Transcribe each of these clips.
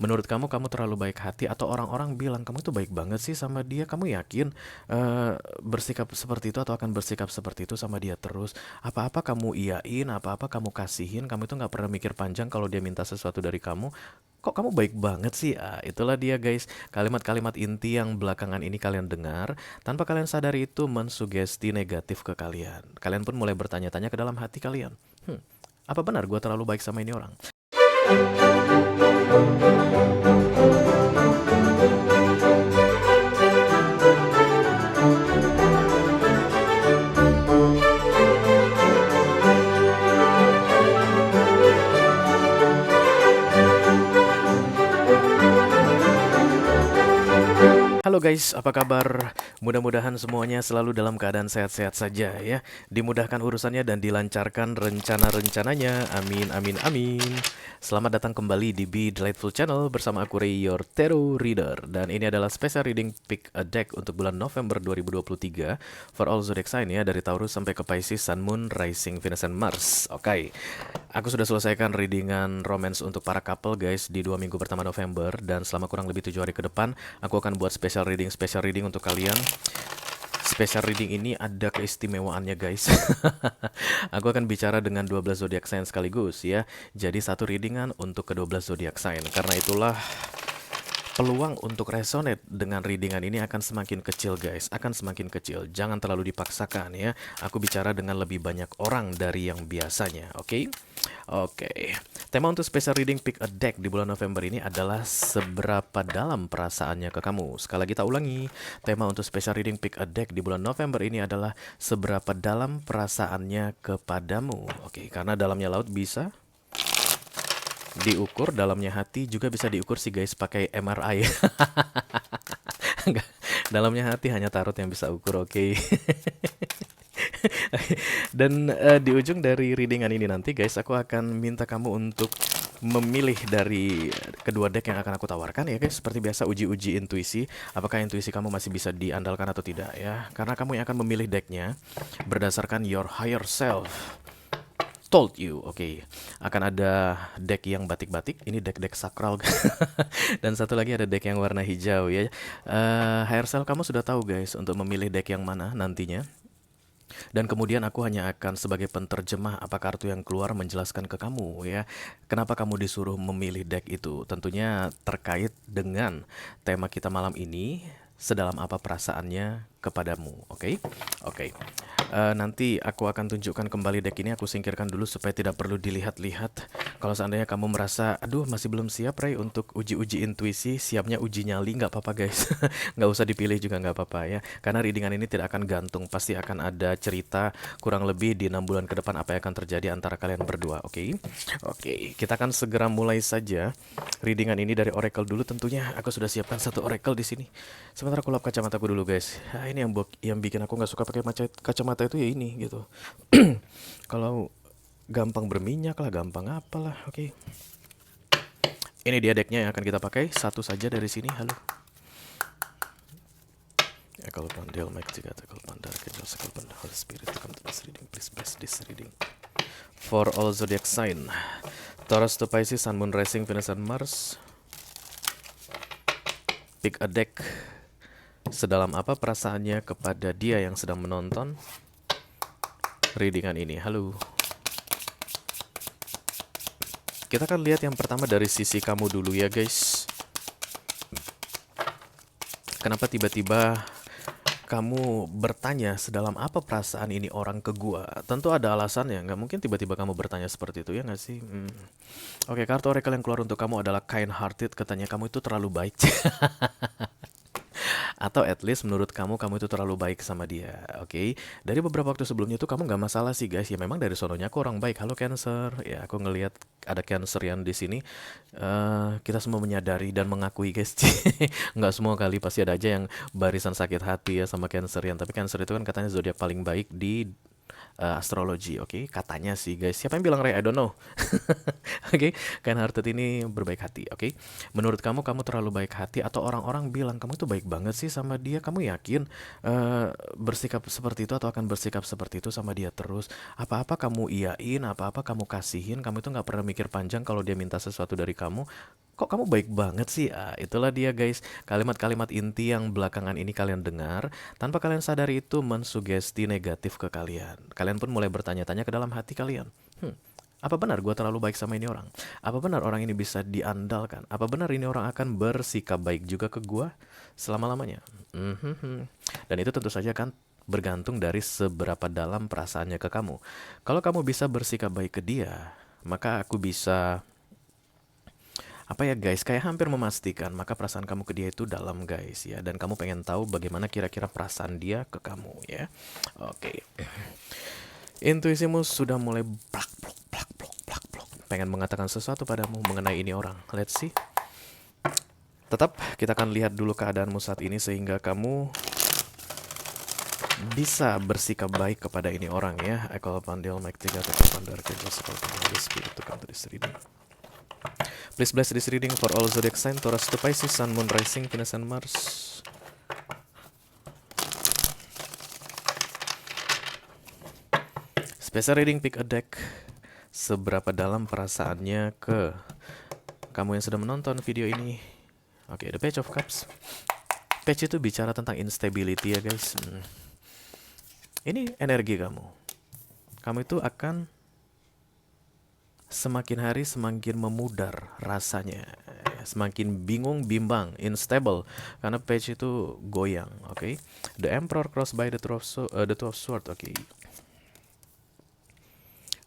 Menurut kamu terlalu baik hati atau orang-orang bilang kamu tuh baik banget sih sama dia? Kamu yakin bersikap seperti itu atau akan bersikap seperti itu sama dia terus? Apa-apa kamu iyain, apa-apa kamu kasihin, kamu itu nggak pernah mikir panjang kalau dia minta sesuatu dari kamu. Kok kamu baik banget sih? Itulah dia guys, kalimat-kalimat inti yang belakangan ini kalian dengar, tanpa kalian sadari itu mensugesti negatif ke kalian. Kalian pun mulai bertanya-tanya ke dalam hati kalian. Apa benar gue terlalu baik sama ini orang? Halo guys, apa kabar? Mudah-mudahan semuanya selalu dalam keadaan sehat-sehat saja ya. Dimudahkan urusannya dan dilancarkan rencana-rencananya. Amin, amin, amin. Selamat datang kembali di Be Delightful Channel bersama aku Ray, your Tarot Reader. Dan ini adalah special reading pick a deck untuk bulan November 2023 for all zodiac sign ya, dari Taurus sampai ke Pisces, Sun, Moon, Rising, Venus, and Mars. Oke, aku sudah selesaikan readingan romance untuk para couple guys di 2 minggu pertama November. Dan selama kurang lebih 7 hari ke depan, aku akan buat special reading untuk kalian. Special reading ini ada keistimewaannya guys. Aku akan bicara dengan 12 zodiak sign sekaligus ya. Jadi satu readingan untuk ke-12 zodiak sign. Karena itulah peluang untuk resonate dengan readingan ini akan semakin kecil guys, akan semakin kecil. Jangan terlalu dipaksakan ya. Aku bicara dengan lebih banyak orang dari yang biasanya, oke? Oke. Tema untuk special reading pick a deck di bulan November ini adalah seberapa dalam perasaannya ke kamu. Sekali lagi kita ulangi. Tema untuk special reading pick a deck di bulan November ini adalah seberapa dalam perasaannya kepadamu. Oke, karena dalamnya laut bisa diukur, dalamnya hati juga bisa diukur sih guys pakai MRI. Enggak, dalamnya hati hanya tarot yang bisa ukur, oke. Dan di ujung dari readingan ini nanti guys, aku akan minta kamu untuk memilih dari kedua deck yang akan aku tawarkan ya guys. Seperti biasa, uji-uji intuisi. Apakah intuisi kamu masih bisa diandalkan atau tidak ya. Karena kamu yang akan memilih decknya berdasarkan your higher self told you, oke. Akan ada deck yang batik-batik, ini deck-deck sakral. Dan satu lagi ada deck yang warna hijau ya. Higher self kamu sudah tahu guys untuk memilih deck yang mana nantinya. Dan kemudian aku hanya akan sebagai penterjemah apa kartu yang keluar menjelaskan ke kamu ya. Kenapa kamu disuruh memilih deck itu? Tentunya terkait dengan tema kita malam ini, sedalam apa perasaannya kepadamu, oke? Oke. Nanti aku akan tunjukkan kembali deck ini, aku singkirkan dulu supaya tidak perlu dilihat-lihat. Kalau seandainya kamu merasa, aduh masih belum siap Ray untuk uji-uji intuisi, siapnya uji nyali, nggak apa-apa guys. Nggak usah dipilih juga nggak apa-apa ya. Karena readingan ini tidak akan gantung, pasti akan ada cerita kurang lebih di 6 bulan ke depan apa yang akan terjadi antara kalian berdua, oke? Oke, kita akan segera mulai saja readingan ini dari oracle dulu. Tentunya aku sudah siapkan satu oracle di sini. Sebentar aku lap kacamataku dulu guys. Ini yang bikin aku nggak suka pakai kacamata itu ya ini gitu. Kalau gampang berminyak lah, gampang apalah, oke. Ini dia decknya yang akan kita pakai, satu saja dari sini. Halo. Ekal Pandel, Mike Jigata, Ekal Pandar, Kejel, Sekal Pandar, Holy Spirit, come to this reading, please bless this reading. For all zodiac sign, Taurus to Pisces, Sun, Moon, Rising, Venus, and Mars. Pick a deck. Sedalam apa perasaannya kepada dia yang sedang menonton readingan ini. Halo. Kita akan lihat yang pertama dari sisi kamu dulu ya guys. Kenapa tiba-tiba kamu bertanya sedalam apa perasaan ini orang ke gua? Tentu ada alasannya, nggak mungkin tiba-tiba kamu bertanya seperti itu ya nggak sih? Oke, kartu oracle yang keluar untuk kamu adalah kind hearted. Katanya kamu itu terlalu baik. Atau at least menurut kamu itu terlalu baik sama dia, oke? Dari beberapa waktu sebelumnya tuh kamu nggak masalah sih guys. Ya memang dari sononya aku orang baik. Halo Cancer, ya aku ngelihat ada Cancerian di sini. Kita semua menyadari dan mengakui guys. Nggak semua kali, pasti ada aja yang barisan sakit hati ya sama Cancerian. Tapi Cancer itu kan katanya zodiak paling baik di astrologi, oke? Katanya sih guys. Siapa yang bilang Ray? I don't know. Oke, kind hearted ini berbaik hati, oke? Menurut kamu terlalu baik hati atau orang-orang bilang kamu tuh baik banget sih sama dia? Kamu yakin bersikap seperti itu atau akan bersikap seperti itu sama dia terus? Apa-apa kamu iyain, apa-apa kamu kasihin, kamu itu nggak pernah mikir panjang kalau dia minta sesuatu dari kamu. kok kamu baik banget sih? Ah, itulah dia guys, kalimat-kalimat inti yang belakangan ini kalian dengar, tanpa kalian sadari itu mensugesti negatif ke kalian. Kalian pun mulai bertanya-tanya ke dalam hati kalian. Apa benar gue terlalu baik sama ini orang? Apa benar orang ini bisa diandalkan? Apa benar ini orang akan bersikap baik juga ke gue selama-lamanya? Dan itu tentu saja kan bergantung dari seberapa dalam perasaannya ke kamu. Kalau kamu bisa bersikap baik ke dia, maka aku bisa apa ya guys, kayak hampir memastikan maka perasaan kamu ke dia itu dalam guys ya, dan kamu pengen tahu bagaimana kira-kira perasaan dia ke kamu ya. Oke. Intuisimu sudah mulai plak plok plak plok plak plok pengen mengatakan sesuatu padamu mengenai ini orang. Let's see. Tetap kita akan lihat dulu keadaanmu saat ini sehingga kamu bisa bersikap baik kepada ini orang ya. I call upon the Almighty God, I call upon the Archangels, I call upon the Holy Spirit to come to this reading. Please bless this reading for all zodiac sign, Taurus to Pisces, Sun, Moon, Rising, Venus, and Mars. Special reading, pick a deck. Seberapa dalam perasaannya ke kamu yang sedang menonton video ini. Oke, the Page of Cups. Page itu bicara tentang instability ya guys. Ini energi kamu. Kamu itu akan semakin hari semakin memudar rasanya, semakin bingung, bimbang, unstable, karena page itu goyang. Oke. The Emperor crossed by the Two of Swords. Oke.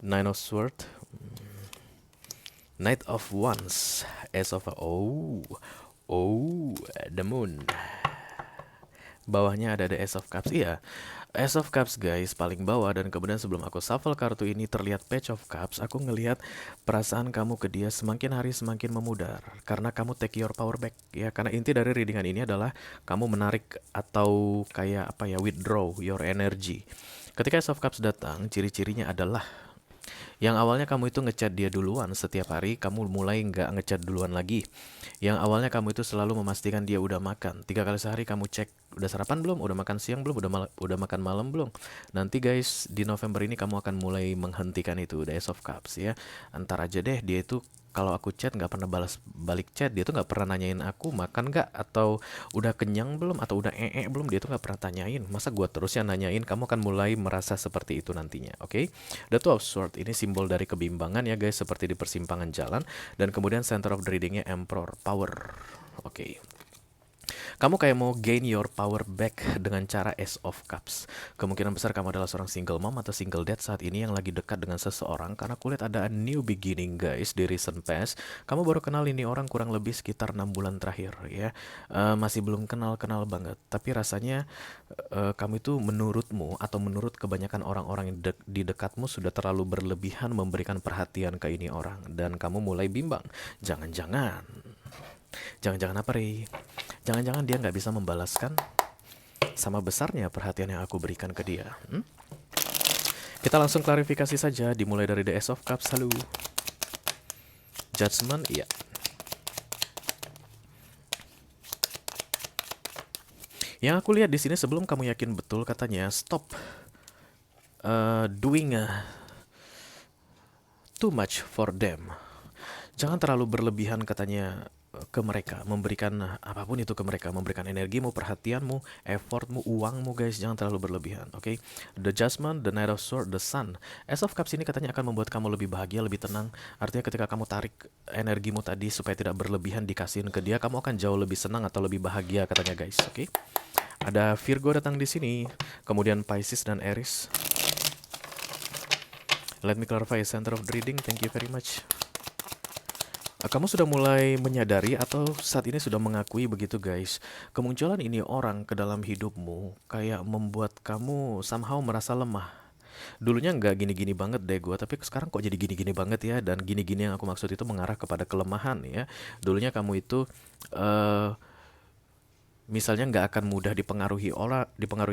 Nine of Swords, Knight of Wands, Ace of the Moon. Bawahnya ada the Ace of Cups. Iya, Ace of Cups guys paling bawah, dan kemudian sebelum aku shuffle kartu ini terlihat Page of Cups. Aku ngelihat perasaan kamu ke dia semakin hari semakin memudar karena kamu take your power back ya. Karena inti dari readingan ini adalah kamu menarik atau kayak apa ya, withdraw your energy. Ketika Ace of Cups datang, ciri-cirinya adalah yang awalnya kamu itu ngechat dia duluan setiap hari, kamu mulai nggak ngechat duluan lagi. Yang awalnya kamu itu selalu memastikan dia udah makan. 3 kali sehari kamu cek, udah sarapan belum, udah makan siang belum, udah makan malam belum. Nanti guys, di November ini kamu akan mulai menghentikan itu, the Ace of Cups ya. Antar aja deh, dia itu kalau aku chat nggak pernah balas balik chat, dia tuh nggak pernah nanyain aku makan nggak, atau udah kenyang belum, atau udah belum, dia tuh nggak pernah tanyain. Masa gua terus yang nanyain? Kamu akan mulai merasa seperti itu nantinya, oke? The Two of Swords ini simbol dari kebimbangan ya guys, seperti di persimpangan jalan, dan kemudian center of the readingnya Emperor, power, oke. Kamu kayak mau gain your power back dengan cara Ace of Cups. Kemungkinan besar kamu adalah seorang single mom atau single dad saat ini yang lagi dekat dengan seseorang, karena kulihat ada a new beginning guys di recent past. Kamu baru kenal ini orang kurang lebih sekitar 6 bulan terakhir ya. Masih belum kenal-kenal banget, tapi rasanya kamu itu menurutmu atau menurut kebanyakan orang-orang yang di dekatmu sudah terlalu berlebihan memberikan perhatian ke ini orang, dan kamu mulai bimbang. Jangan-jangan apa, Ri? Jangan-jangan dia nggak bisa membalaskan sama besarnya perhatian yang aku berikan ke dia. Kita langsung klarifikasi saja, dimulai dari the Ace of Cups. Halo. Judgment, iya. Yang aku lihat di sini, sebelum kamu yakin betul, katanya stop doing too much for them. Jangan terlalu berlebihan katanya ke mereka, memberikan apapun itu ke mereka, memberikan energimu, perhatianmu, effortmu, uangmu guys, jangan terlalu berlebihan, oke? The Judgment, the Knight of Swords, the Sun. Ace of Cups ini katanya akan membuat kamu lebih bahagia, lebih tenang. Artinya ketika kamu tarik energimu tadi supaya tidak berlebihan dikasihin ke dia, kamu akan jauh lebih senang atau lebih bahagia katanya guys, oke? Ada Virgo datang di sini, kemudian Pisces dan Aries. Let me clarify center of the reading, thank you very much. Kamu sudah mulai menyadari atau saat ini sudah mengakui begitu guys, kemunculan ini orang ke dalam hidupmu kayak membuat kamu somehow merasa lemah. Dulunya nggak gini-gini banget deh gue, tapi sekarang kok jadi gini-gini banget ya. Dan gini-gini yang aku maksud itu mengarah kepada kelemahan ya. Dulunya kamu itu misalnya nggak akan mudah dipengaruhi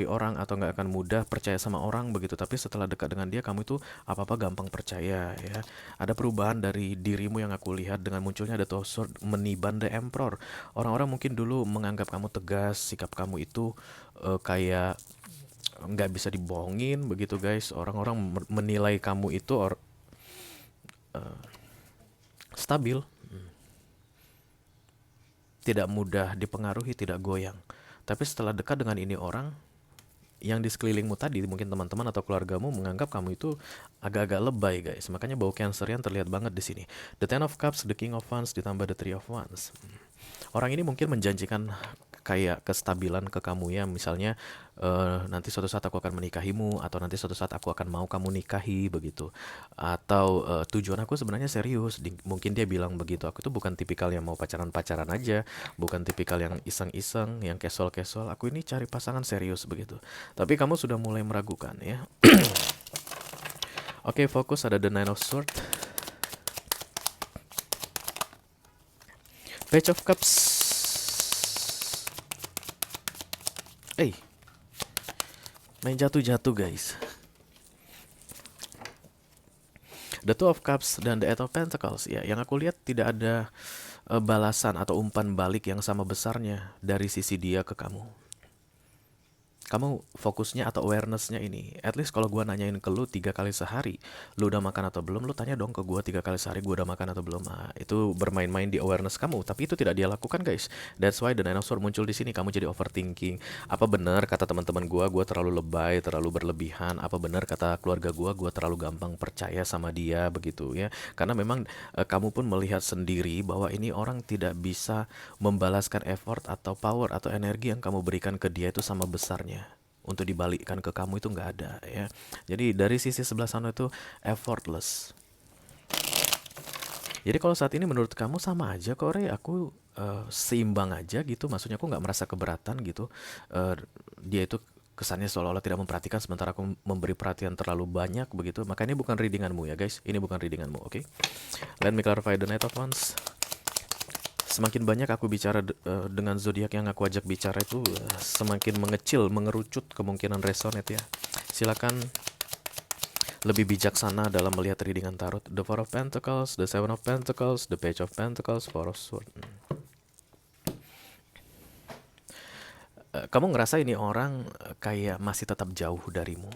orang atau nggak akan mudah percaya sama orang begitu, tapi setelah dekat dengan dia kamu itu apa-apa gampang percaya ya. Ada perubahan dari dirimu yang aku lihat dengan munculnya ada Tosor meniban the Emperor. Orang-orang mungkin dulu menganggap kamu tegas, sikap kamu itu kayak nggak bisa dibohongin begitu guys. Orang-orang menilai kamu itu stabil. tidak mudah dipengaruhi, tidak goyang. Tapi setelah dekat dengan ini orang, yang di sekelilingmu tadi, mungkin teman-teman atau keluargamu menganggap kamu itu agak-agak lebay, guys. Makanya bau Cancerian terlihat banget di sini. The Ten of Cups, the King of Wands ditambah the Three of Wands. Orang ini mungkin menjanjikan kayak kestabilan ke kamu ya, misalnya nanti suatu saat aku akan menikahimu, atau nanti suatu saat aku akan mau kamu nikahi begitu, atau tujuan aku sebenarnya serius. Mungkin dia bilang begitu, aku tuh bukan tipikal yang mau pacaran-pacaran aja, bukan tipikal yang iseng-iseng, yang casual-casual, aku ini cari pasangan serius begitu. Tapi kamu sudah mulai meragukan ya. Oke, fokus, ada the Nine of Swords, Page of Cups. Main jatuh-jatuh, guys. The Two of Cups dan the Eight of Pentacles ya, yang aku lihat tidak ada balasan atau umpan balik yang sama besarnya dari sisi dia ke kamu. Kamu fokusnya atau awarenessnya ini, at least kalau gua nanyain ke lu 3 kali sehari, lu udah makan atau belum, lu tanya dong ke gua 3 kali sehari gua udah makan atau belum. Nah, itu bermain-main di awareness kamu, tapi itu tidak dia lakukan, guys. That's why the Nine of Swords muncul di sini. Kamu jadi overthinking. Apa benar kata teman-teman gua terlalu lebay, terlalu berlebihan? Apa benar kata keluarga gua terlalu gampang percaya sama dia begitu ya? Karena memang kamu pun melihat sendiri bahwa ini orang tidak bisa membalaskan effort atau power atau energi yang kamu berikan ke dia itu sama besarnya. Untuk dibalikkan ke kamu itu nggak ada ya. Jadi dari sisi sebelah sana itu effortless. Jadi kalau saat ini menurut kamu sama aja kok, Rey, aku seimbang aja gitu. Maksudnya aku nggak merasa keberatan gitu. Dia itu kesannya seolah-olah tidak memperhatikan, sementara aku memberi perhatian terlalu banyak begitu. Makanya bukan readinganmu ya, guys. Ini bukan readinganmu, oke? Let me clarify the Knight of Wands. Semakin banyak aku bicara dengan zodiak yang aku ajak bicara itu, semakin mengecil, mengerucut kemungkinan resonate ya. Silakan lebih bijaksana dalam melihat readingan tarot. The Four of Pentacles, the Seven of Pentacles, the Page of Pentacles, Four of Swords. Kamu ngerasa ini orang kayak masih tetap jauh darimu.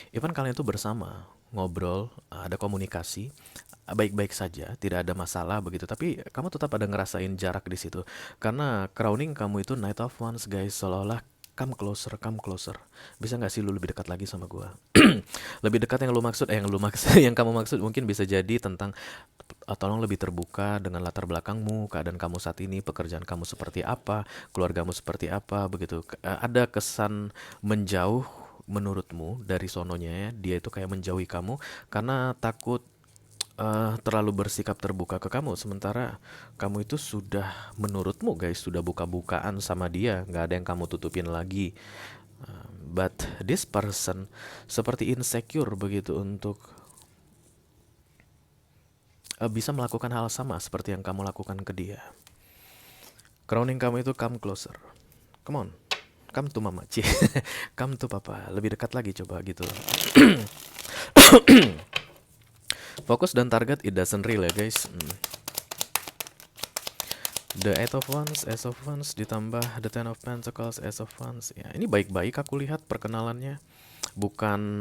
Even kalian itu bersama, ngobrol, ada komunikasi, baik-baik saja, tidak ada masalah begitu. Tapi kamu tetap ada ngerasain jarak di situ. Karena crowning kamu itu Knight of Wands, guys. Seolah-olah come closer, come closer. Bisa nggak sih lu lebih dekat lagi sama gua? Lebih dekat yang lu maksud, yang kamu maksud mungkin bisa jadi tentang tolong lebih terbuka dengan latar belakangmu, keadaan kamu saat ini, pekerjaan kamu seperti apa, keluargamu seperti apa, begitu. Ada kesan menjauh menurutmu dari sononya ya, dia itu kayak menjauhi kamu karena takut terlalu bersikap terbuka ke kamu, sementara kamu itu sudah, menurutmu guys, sudah buka-bukaan sama dia, nggak ada yang kamu tutupin lagi. But this person seperti insecure begitu untuk bisa melakukan hal sama seperti yang kamu lakukan ke dia. Crowning kamu itu come closer, come on, come to mama, cie, come to papa, lebih dekat lagi coba gitu. Fokus dan target, it doesn't real ya guys. The Eight of Wands, Ace of Wands ditambah the Ten of Pentacles, Ace of Wands. Ya, ini baik-baik aku lihat perkenalannya. Bukan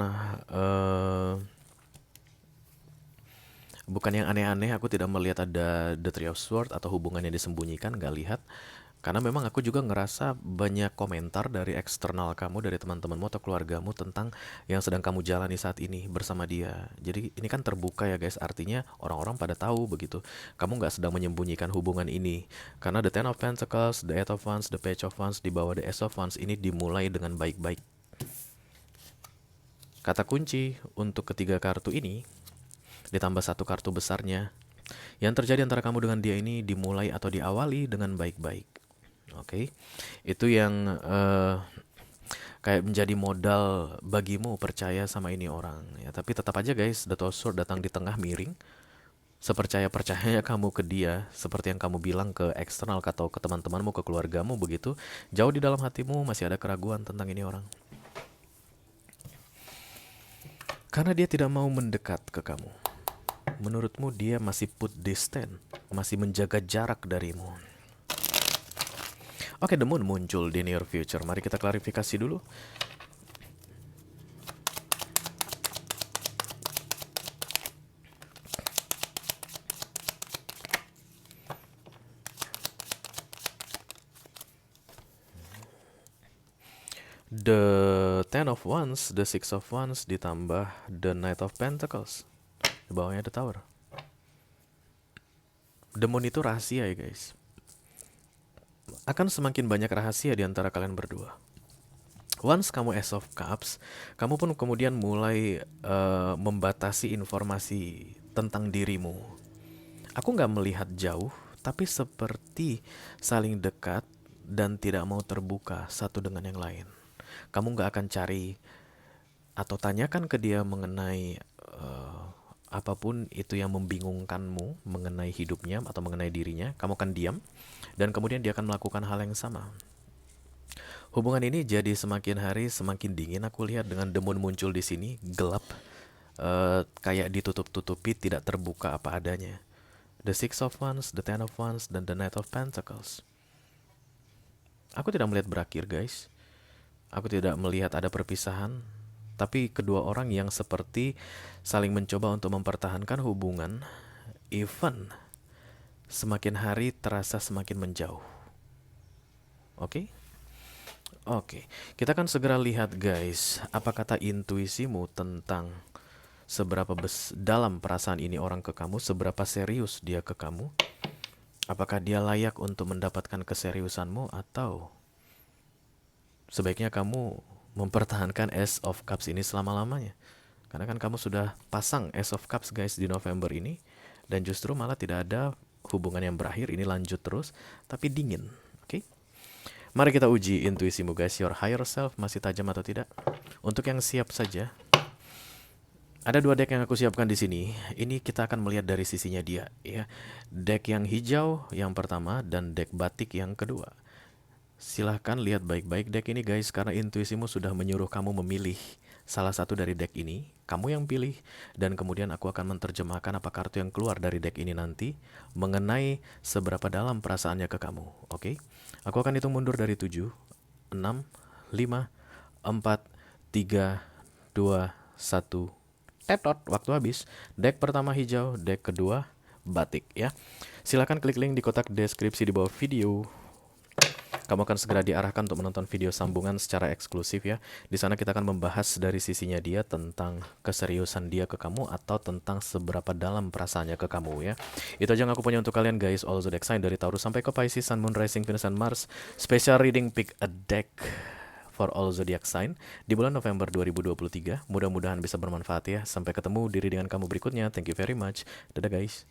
yang aneh-aneh. Aku tidak melihat ada the Three of Swords atau hubungan yang disembunyikan, nggak lihat. Karena memang aku juga ngerasa banyak komentar dari eksternal kamu, dari teman-temanmu atau keluargamu tentang yang sedang kamu jalani saat ini bersama dia. Jadi ini kan terbuka ya guys, artinya orang-orang pada tahu begitu. Kamu nggak sedang menyembunyikan hubungan ini. Karena the Ten of Pentacles, the Eight of Wands, the Page of Wands, di bawah the Ace of Wands ini dimulai dengan baik-baik. Kata kunci untuk ketiga kartu ini, ditambah satu kartu besarnya, yang terjadi antara kamu dengan dia ini dimulai atau diawali dengan baik-baik. Oke, itu yang kayak menjadi modal bagimu percaya sama ini orang ya. Tapi tetap aja guys, the Two of Swords datang di tengah miring. Sepercaya-percayanya kamu ke dia, seperti yang kamu bilang ke eksternal atau ke teman-temanmu, ke keluargamu begitu, jauh di dalam hatimu masih ada keraguan tentang ini orang. Karena dia tidak mau mendekat ke kamu. Menurutmu dia masih put distance, masih menjaga jarak darimu. Oke, the moon muncul di near future. Mari kita klarifikasi dulu. The Ten of Wands, the Six of Wands, ditambah the Knight of Pentacles. Di bawahnya the Tower. The Moon itu rahasia ya guys. Akan semakin banyak rahasia di antara kalian berdua. Once kamu Ace of Cups, kamu pun kemudian mulai membatasi informasi tentang dirimu. Aku nggak melihat jauh, tapi seperti saling dekat dan tidak mau terbuka satu dengan yang lain. Kamu nggak akan cari atau tanyakan ke dia mengenai apapun itu yang membingungkanmu mengenai hidupnya atau mengenai dirinya. Kamu akan diam dan kemudian dia akan melakukan hal yang sama. Hubungan ini jadi semakin hari semakin dingin. Aku lihat dengan The Moon muncul di sini, gelap, kayak ditutup-tutupi, tidak terbuka apa adanya. The Six of Wands, the Ten of Wands, dan the Knight of Pentacles. Aku tidak melihat berakhir guys. Aku tidak melihat ada perpisahan. Tapi kedua orang yang seperti saling mencoba untuk mempertahankan hubungan, even semakin hari terasa semakin menjauh. Oke? Oke, kita akan segera lihat guys, apa kata intuisimu tentang seberapa dalam perasaan ini orang ke kamu, seberapa serius dia ke kamu. Apakah dia layak untuk mendapatkan keseriusanmu atau sebaiknya kamu mempertahankan Ace of Cups ini selama-lamanya. Karena kan kamu sudah pasang Ace of Cups guys di November ini, dan justru malah tidak ada hubungan yang berakhir, ini lanjut terus, tapi dingin. Oke? Mari kita uji intuisimu guys, your higher self masih tajam atau tidak. Untuk yang siap saja, ada dua deck yang aku siapkan di sini. Ini kita akan melihat dari sisinya dia, ya. Deck yang hijau yang pertama dan deck batik yang kedua. Silahkan lihat baik-baik deck ini guys, karena intuisimu sudah menyuruh kamu memilih salah satu dari deck ini. Kamu yang pilih, dan kemudian aku akan menerjemahkan apa kartu yang keluar dari deck ini nanti mengenai seberapa dalam perasaannya ke kamu. Oke? Aku akan hitung mundur dari 7, 6, 5, 4, 3, 2, 1. Tetot, waktu habis. Deck pertama hijau, deck kedua batik ya. Silahkan klik link di kotak deskripsi di bawah video. Kamu akan segera diarahkan untuk menonton video sambungan secara eksklusif ya. Di sana kita akan membahas dari sisinya dia tentang keseriusan dia ke kamu atau tentang seberapa dalam perasaannya ke kamu ya. Itu aja yang aku punya untuk kalian guys. All zodiac sign dari Taurus sampai ke Pisces, Sun, Moon, Rising, Venus, and Mars. Special reading pick a deck for all zodiac sign di bulan November 2023. Mudah-mudahan bisa bermanfaat ya. Sampai ketemu di readingan kamu berikutnya. Thank you very much. Dadah guys.